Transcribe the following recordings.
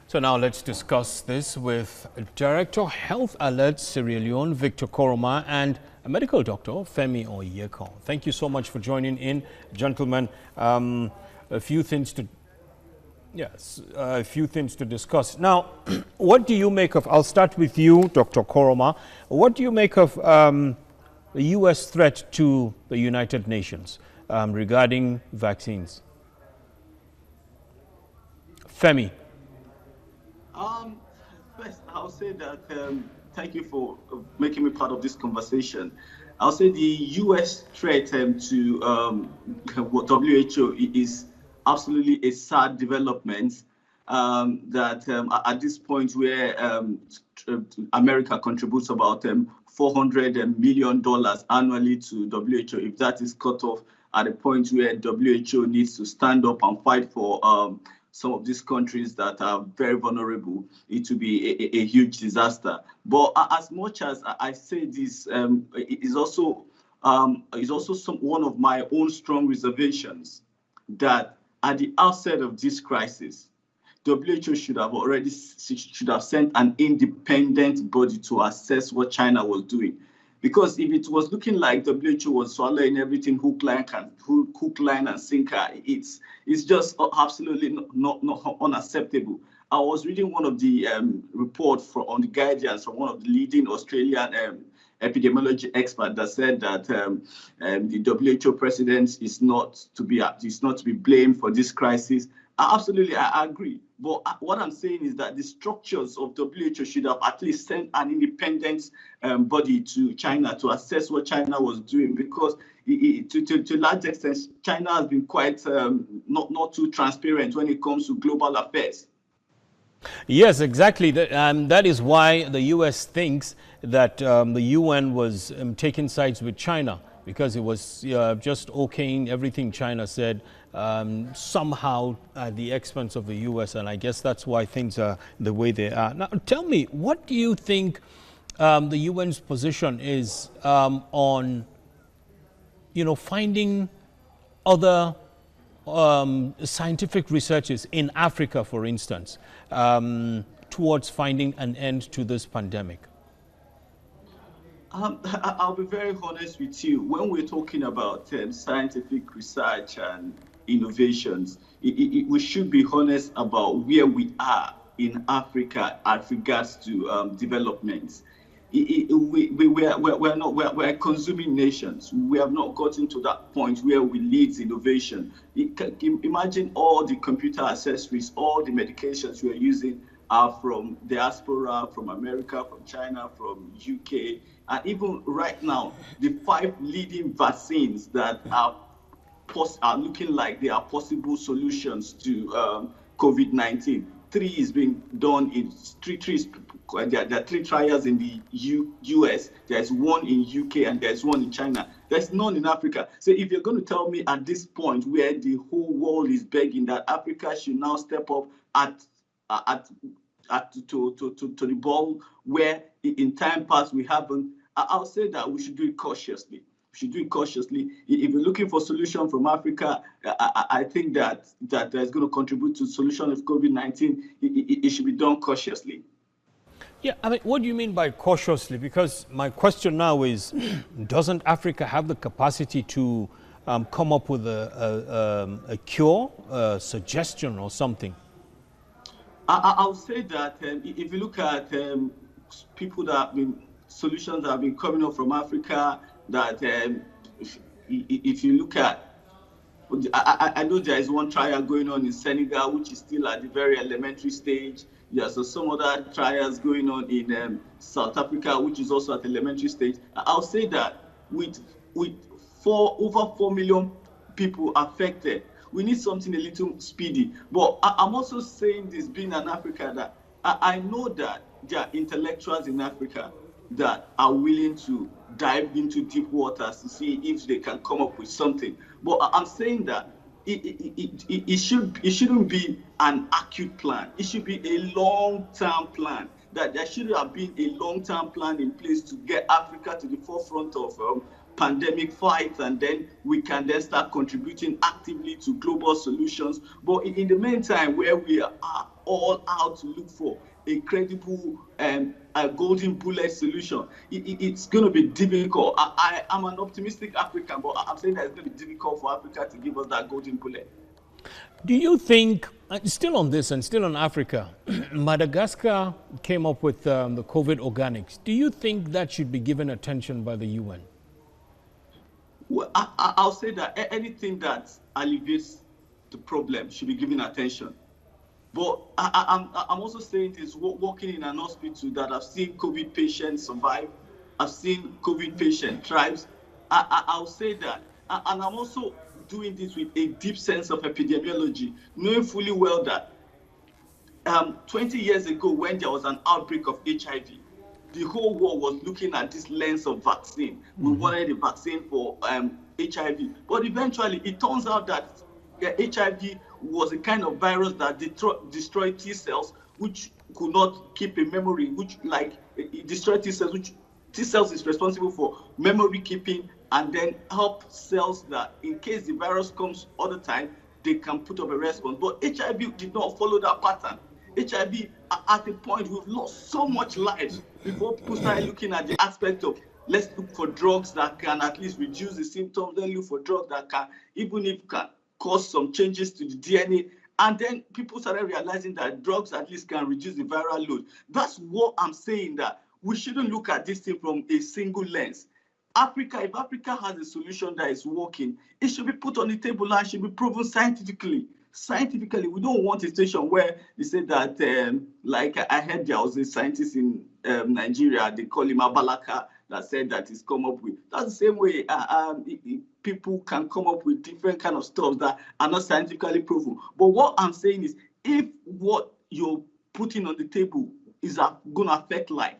So now let's discuss this with Director Health Alert Sierra Leone, Victor Koroma, and a medical doctor, Femi Oyekan. Thank you so much for joining in, gentlemen. A few things to discuss. Now, what do you make of, I'll start with you, Dr. Koroma. What do you make of the U.S. threat to the United Nations regarding vaccines? Femi. First, I'll say that thank you for making me part of this conversation. I'll say the U.S. threat to WHO is absolutely a sad development. That at this point where America contributes about $400 million annually to WHO, if that is cut off at a point where WHO needs to stand up and fight for some of these countries that are very vulnerable, it will be a huge disaster. But as much as I say this, it is also one of my own strong reservations that at the outset of this crisis, WHO should have sent an independent body to assess what China was doing. Because if it was looking like WHO was swallowing everything hook, line, and sinker, it's just absolutely not unacceptable. I was reading one of the reports on the guidance from one of the leading Australian epidemiology experts that said that the WHO president is not to be blamed for this crisis. Absolutely, I agree. But what I'm saying is that the structures of WHO should have at least sent an independent body to China to assess what China was doing, because to a large extent, China has been quite not too transparent when it comes to global affairs. Yes, exactly. That is why the U.S. thinks that the UN was taking sides with China, because it was just okaying everything China said, somehow at the expense of the U.S. And I guess that's why things are the way they are. Now, tell me, what do you think the UN's position is on, finding other scientific researches in Africa, for instance, towards finding an end to this pandemic? I'll be very honest with you. When we're talking about scientific research and innovations, we should be honest about where we are in Africa as regards to developments. We're consuming nations. We have not gotten to that point where we lead innovation. Imagine all the computer accessories, all the medications we are using are from diaspora, from America, from China, from UK, and even right now, the 5 leading vaccines that are looking like they are possible solutions to COVID-19. 3 is being done in there are 3 trials in the US. There's 1 in UK and there's 1 in China. There's none in Africa. So if you're going to tell me at this point where the whole world is begging that Africa should now step up to the ball where in time past we haven't, I'll say that we should do it cautiously. If you're looking for solution from Africa, I think that is going to contribute to the solution of COVID-19. It should be done cautiously. Yeah, I mean, what do you mean by cautiously? Because my question now is, doesn't Africa have the capacity to come up with a cure, a suggestion or something? I'll say that if you look at solutions that have been coming up from Africa, that if you look at, I know there is one trial going on in Senegal, which is still at the very elementary stage. There's some other trials going on in South Africa, which is also at elementary stage. I'll say that with over 4 million people affected, we need something a little speedy. But I'm also saying this, being an African, that I know that there are intellectuals in Africa that are willing to dive into deep waters to see if they can come up with something. But I'm saying that it shouldn't be an acute plan. It should be a long-term plan. That there should have been a long-term plan in place to get Africa to the forefront of pandemic fight, and then we can then start contributing actively to global solutions. But in the meantime, where we are all out to look for a credible a golden bullet solution. It's going to be difficult. I am an optimistic African, but I'm saying that it's going to be difficult for Africa to give us that golden bullet. Do you think, still on this and still on Africa, Madagascar came up with the COVID organics. Do you think that should be given attention by the UN? Well, I'll say that anything that alleviates the problem should be given attention. But I'm also saying this, working in an hospital that I've seen COVID patients survive, I've seen COVID patient thrive. I'll say that. And I'm also doing this with a deep sense of epidemiology, knowing fully well that 20 years ago, when there was an outbreak of HIV, the whole world was looking at this lens of vaccine. We wanted a vaccine for HIV. But eventually, it turns out that HIV was a kind of virus that destroyed T cells, which could not keep a memory, it destroyed T cells, which T cells is responsible for memory keeping and then help cells that in case the virus comes all the time, they can put up a response. But HIV did not follow that pattern. HIV, at a point, we've lost so much lives before people started looking at the aspect of let's look for drugs that can at least reduce the symptoms, then look for drugs that can, even if can cause some changes to the DNA. And then people started realizing that drugs at least can reduce the viral load. That's what I'm saying, that we shouldn't look at this thing from a single lens. If Africa has a solution that is working, it should be put on the table and should be proven scientifically. Scientifically, we don't want a situation where they say that, like I heard there was a scientist in Nigeria, they call him Abalaka, that said that he's come up with. That's the same way people can come up with different kind of stuff that are not scientifically proven. But what I'm saying is, if what you're putting on the table is going to affect life,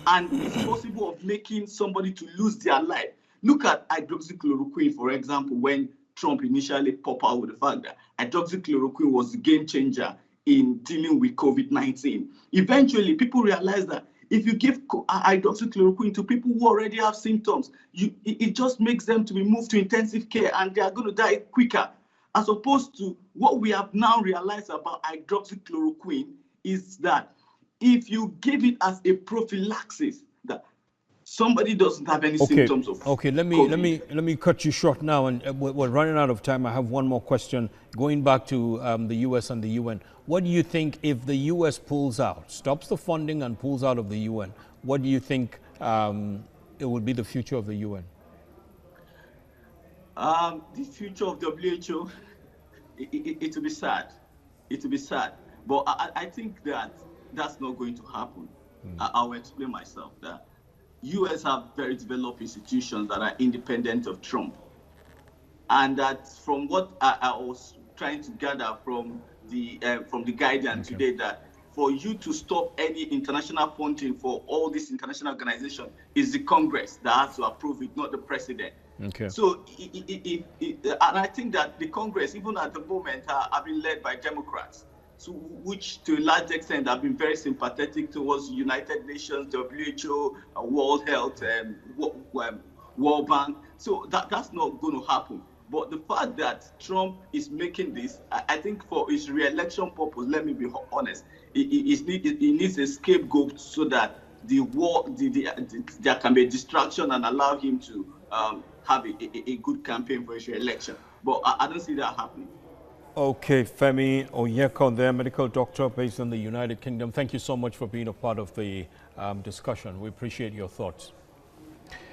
and it's possible of making somebody to lose their life. Look at hydroxychloroquine, for example, when Trump initially popped out with the fact that hydroxychloroquine was the game changer in dealing with COVID-19. Eventually, people realized that if you give hydroxychloroquine to people who already have symptoms, it just makes them to be moved to intensive care and they are going to die quicker. As opposed to what we have now realized about hydroxychloroquine is that if you give it as a prophylaxis, that somebody doesn't have any symptoms of COVID. let me cut you short now, and we're running out of time. I have one more question. Going back to the U.S. and the UN, what do you think if the U.S. pulls out, stops the funding and pulls out of the UN? What do you think it would be the future of the UN? The future of WHO, it will be sad. It will be sad. But I think that that's not going to happen. I'll explain myself. That U.S. have very developed institutions that are independent of Trump. And that from what I was trying to gather from the Guardian today, that for you to stop any international funding for all these international organizations is the Congress that has to approve it, not the president. Okay. So, and I think that the Congress, even at the moment, are being led by Democrats. So, which to a large extent have been very sympathetic towards United Nations, WHO, World Health, World Bank. So that's not going to happen. But the fact that Trump is making this, I think for his re-election purpose, let me be honest, he needs a scapegoat so that there can be a distraction and allow him to have a good campaign for his re-election. But I don't see that happening. Okay, Femi Oyekan there, medical doctor based in the United Kingdom. Thank you so much for being a part of the discussion. We appreciate your thoughts.